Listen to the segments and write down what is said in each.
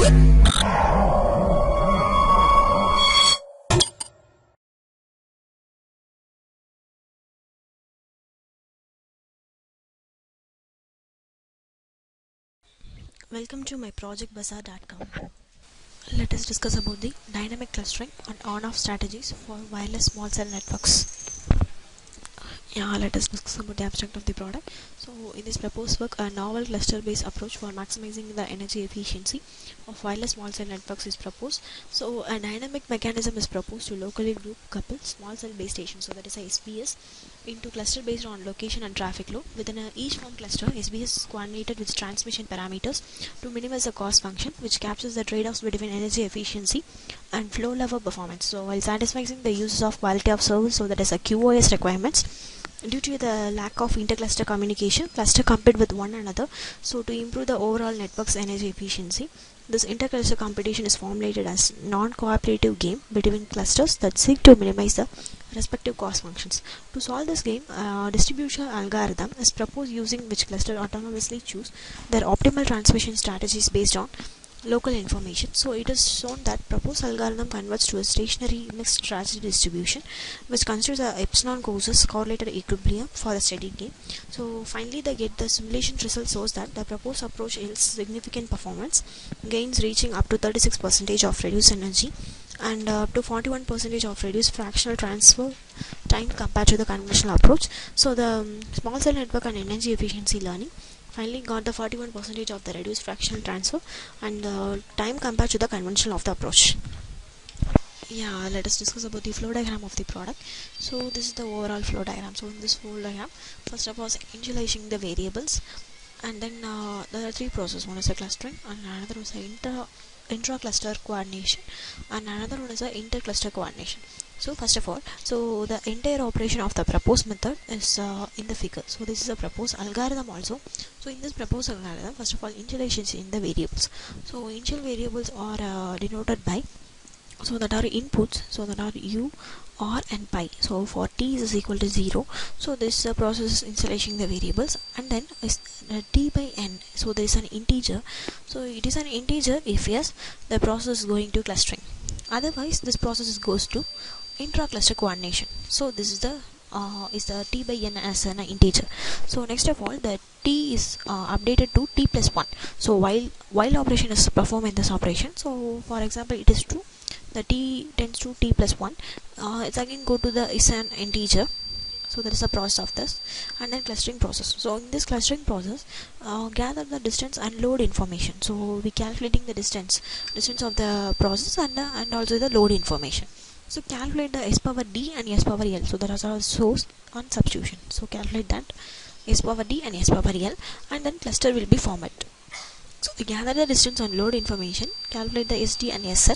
Welcome to my projectbazaar.com. Let us discuss about the dynamic clustering and on-off strategies for wireless small cell networks. Let us discuss about the abstract of the product. So, in this proposed work, a novel cluster-based approach for maximizing the energy efficiency of wireless small cell networks is proposed. So, a dynamic mechanism is proposed to locally group couple small cell base stations, so that is a SBS, into cluster based on location and traffic load. Within each form cluster, SBS is coordinated with transmission parameters to minimize the cost function, which captures the trade-offs between energy efficiency and flow level performance. So, while satisfying the uses of quality of service, so that is a QoS requirements. Due to the lack of intercluster communication, cluster compete with one another. So to improve the overall network's energy efficiency, this intercluster competition is formulated as non-cooperative game between clusters that seek to minimize the respective cost functions. To solve this game, distribution algorithm is proposed using which cluster autonomously choose their optimal transmission strategies based on local information. So it is shown that proposed algorithm converts to a stationary mixed strategy distribution, which considers a epsilon causes correlated equilibrium for the steady game. So finally, the simulation result shows that the proposed approach yields significant performance gains, reaching up to 36% of reduced energy and up to 41% of reduced fractional transfer time compared to the conventional approach. So the small cell network and energy efficiency learning finally got the 41% of the reduced fractional transfer and the time compared to the conventional of the approach. Let us discuss about the flow diagram of the product. So this is the overall flow diagram. So in this flow diagram, first of all, initializing the variables, and then there are three processes. One is the clustering, and another is the intra-cluster coordination, and another one is the inter-cluster coordination. So first of all, so the entire operation of the proposed method is in the figure. So this is a proposed algorithm also. So in this proposed algorithm, first of all, initializations in the variables. So initial variables are denoted by, so that are inputs, so that are u, r and pi. So for t is equal to 0, so this process is initializing the variables, and then is t by n, so there is an integer. So it is an integer if yes, the process is going to clustering, otherwise this process goes to intra-cluster coordination. So this is the t by n as an integer. So next of all, the t is updated to t plus 1. So while operation is performed in this operation, so for example it is true, the t tends to t plus 1, it's again go to the is an integer. So there is a process of this, and then clustering process. So in this clustering process, gather the distance and load information. So we calculating the distance of the process and also the load information. So calculate the s power d and s power l. So there is a source on substitution. So calculate that s power d and s power l, and then cluster will be formed. So we gather the distance on load information, calculate the sd and sl.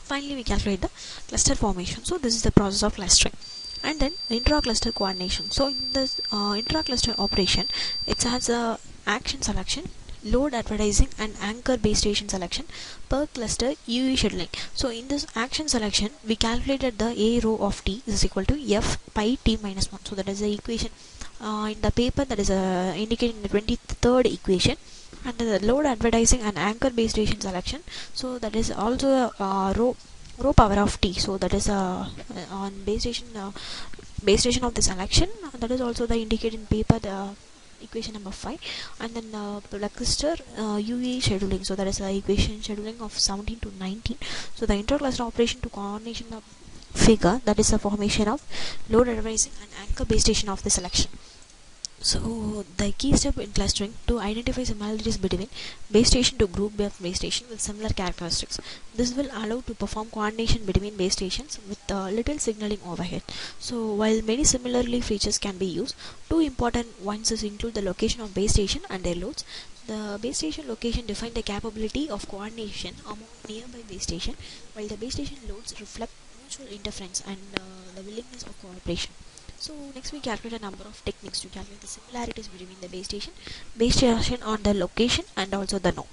Finally, we calculate the cluster formation. So this is the process of clustering. And then intra-cluster coordination. So in this intra-cluster operation, it has a action selection, load advertising, and anchor base station selection per cluster UE scheduling. So in this action selection, we calculated the a row of t is equal to f pi t minus 1. So that is the equation in the paper, that is indicated in the 23rd equation. And the load advertising and anchor base station selection, so that is also a row power of t. So that is on base station of the selection, that is also the indicated in paper, the equation number 5. And then the cluster UE scheduling, so that is the equation scheduling of 17 to 19. So the inter-cluster operation to coordination of figure, that is the formation of load advertising and anchor base station of the selection. So the key step in clustering to identify similarities between base station to group of base station with similar characteristics. This will allow to perform coordination between base stations with little signaling overhead. So while many similarly features can be used, two important ones is include the location of base station and their loads. The base station location define the capability of coordination among nearby base station, while the base station loads reflect mutual interference and the willingness of cooperation. So next we calculate a number of techniques to calculate the similarities between the base station on the location and also the node.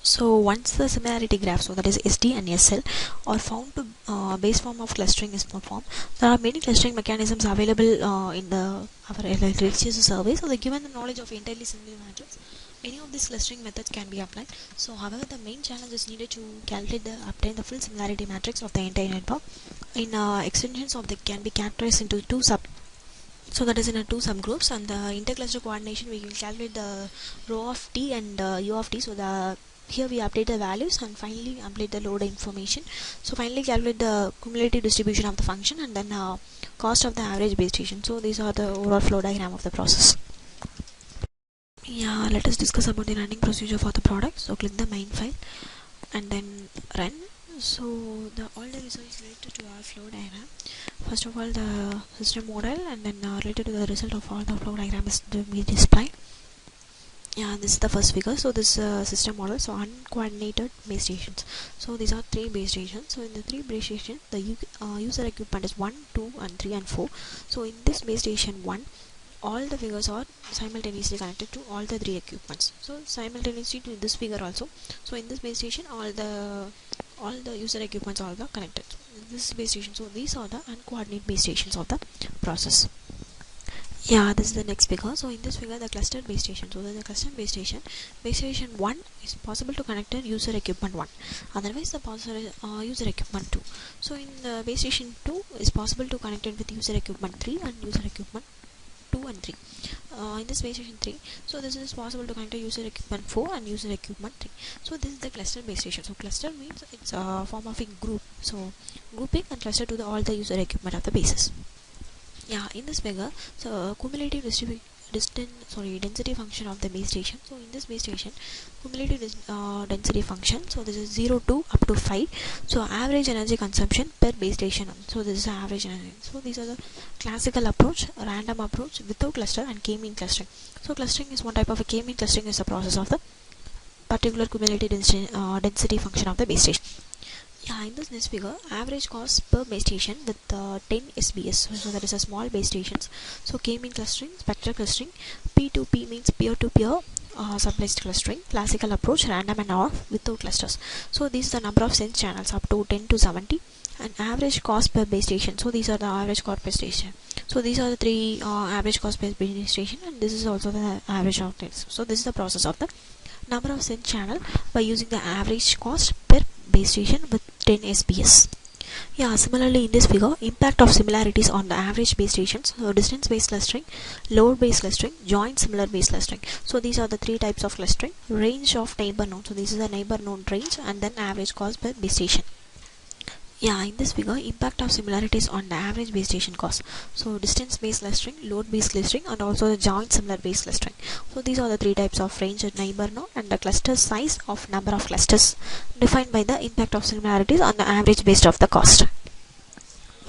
So once the similarity graph, so that is SD and SL, are found to base form of clustering is performed, there are many clustering mechanisms available in our LHS survey. So given the knowledge of entirely single matrix, any of these clustering methods can be applied. So however, the main challenge is needed to calculate the obtain the full similarity matrix of the entire network. In extensions of the can be categorized into two sub, so that is in a two subgroups, and the intercluster coordination we will calculate the row of t and u of t. So the here we update the values and finally update the load information. So finally calculate the cumulative distribution of the function and then cost of the average base station. So these are the overall flow diagram of the process. Yeah, let us discuss about the running procedure for the product. So click the main file and then run. So the all the results related to our flow diagram. First of all, the system model, and then related to the result of all the flow diagram is to be displayed. Yeah, this is the first figure. So this system model, so uncoordinated base stations. So these are three base stations. So in the three base stations, the user equipment is 1, 2 and 3 and 4. So in this base station 1, all the figures are simultaneously connected to all the three equipments. So simultaneously to this figure also. So in this base station, all the user equipments are connected. This base station. So these are the uncoordinated base stations of the process. Yeah, this is the next figure. So in this figure, the cluster base station. So the cluster base station 1 is possible to connect a user equipment 1. Otherwise, the user equipment 2. So in the base station 2 is possible to connect it with user equipment 3 and user equipment 2 and 3. In this base station 3, so this is possible to connect a user equipment 4 and user equipment 3. So this is the cluster base station. So cluster means it's a form of a group. So grouping and cluster to all the user equipment of the bases. Yeah, in this figure, so cumulative density function of the base station. So in this base station, cumulative density function. So this is 0 to up to 5. So average energy consumption per base station. So this is average energy. So these are the classical approach, random approach, without cluster, and k-mean clustering. So clustering is one type of a k-mean clustering is the process of the particular cumulative density function of the base station. Yeah, in this next figure, average cost per base station with 10 SBS. So that is a small base stations. So k-mean clustering, spectral clustering, P2P means peer-to-peer subplaced clustering, classical approach, random and off without clusters. So this is the number of sense channels up to 10 to 70, and average cost per base station. So these are the average cost per station. So these are the three average cost per base station, and this is also the average of this. So this is the process of the number of sense channel by using the average cost per base station with 10 SBS. Yeah, similarly in this figure, impact of similarities on the average base stations. So distance based clustering, load based clustering, joint similar based clustering. So these are the three types of clustering. Range of neighbor node. So this is a neighbor node range, and then average cost per base station. Yeah, in this figure, impact of similarities on the average base station cost. So distance based clustering, load based clustering, and also the joint similar based clustering. So these are the three types of range and neighbor node, and the cluster size of number of clusters defined by the impact of similarities on the average based of the cost.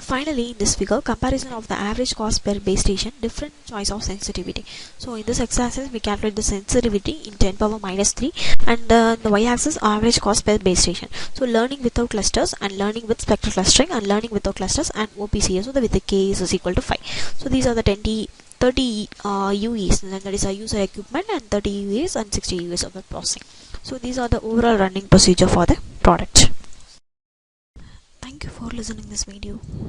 Finally, in this figure, comparison of the average cost per base station, different choice of sensitivity. So in this x-axis, we calculate the sensitivity in 10 power minus 3, and the y-axis average cost per base station. So learning without clusters, and learning with spectral clustering, and learning without clusters, and OPCA. So the with the k is equal to 5. So these are the 30 UEs, and that is a user equipment, and 30 UEs and 60 UEs of the processing. So these are the overall running procedure for the product. Thank you for listening this video.